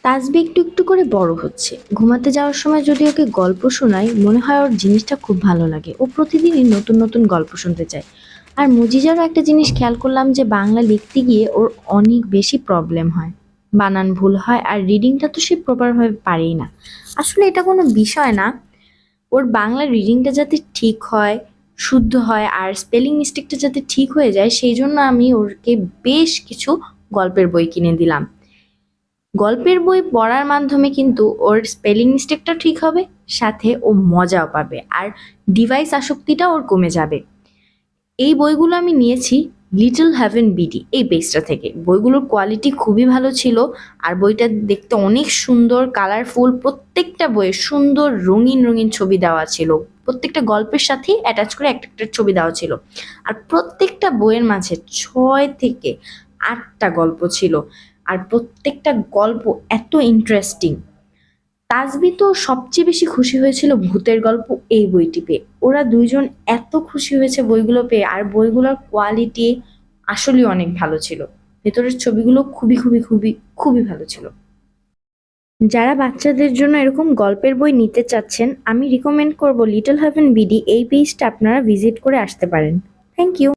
তাসবি একটু একটু করে বড় হচ্ছে। ঘুমাতে যাওয়ার সময় যদি ওকে গল্প শোনাই, মনে হয় ওর জিনিসটা খুব ভালো লাগে। ও প্রতিদিনই নতুন নতুন গল্প শুনতে চায়। আর মুজিজারও একটা জিনিস খেয়াল করলাম যে বাংলা লিখতে গিয়ে ওর অনেক বেশি প্রবলেম হয়। বানান ভুল হয় আর রিডিংটা তো সে প্রপারভাবে পারেই না। আসলে এটা কোনো বিষয় না। ওর বাংলা রিডিংটা যাতে ঠিক হয়, শুদ্ধ হয় আর স্পেলিং মিস্টেকটা যাতে ঠিক হয়ে যায় সেই জন্য আমি ওকে বেশ কিছু গল্পের বই কিনে দিলাম। গল্পের বই পড়ার মাধ্যমে কিন্তু ওর স্পেলিং মিস্টেকটা ঠিক হবে, সাথে ও মজাও পাবে আর ডিভাইস আসক্তিটা ওর কমে যাবে। এই বইগুলো আমি নিয়েছি লিটল হ্যাভেন বিডি এই পেজটা থেকে। বইগুলোর কোয়ালিটি খুবই ভালো ছিল আর বইটা দেখতে অনেক সুন্দর, কালারফুল। প্রত্যেকটা বইয়ে সুন্দর রঙিন রঙিন ছবি দেওয়া ছিল। প্রত্যেকটা গল্পের সাথেই অ্যাটাচ করে একটা একটা ছবি দেওয়া ছিল। আর প্রত্যেকটা বইয়ের মাঝে 6 থেকে 8টা গল্প ছিল। আর প্রত্যেকটা গল্প এত ইন্টারেস্টিং। তাসবি তো সবচেয়ে বেশি খুশি হয়েছিল ভূতের গল্প এই বইটি পেয়ে। ওরা দুইজন এত খুশি হয়েছে বইগুলো পেয়ে, আর বইগুলোর কোয়ালিটি আসলেই অনেক ভালো ছিল। ভেতরের ছবিগুলো খুবই খুবই খুবই খুবই ভালো ছিল। যারা বাচ্চাদের জন্য এরকম গল্পের বই নিতে চাচ্ছেন, আমি রিকমেন্ড করব লিটল হেভেন বিডি এই পেজটা আপনারা ভিজিট করে আসতে পারেন। Thank you.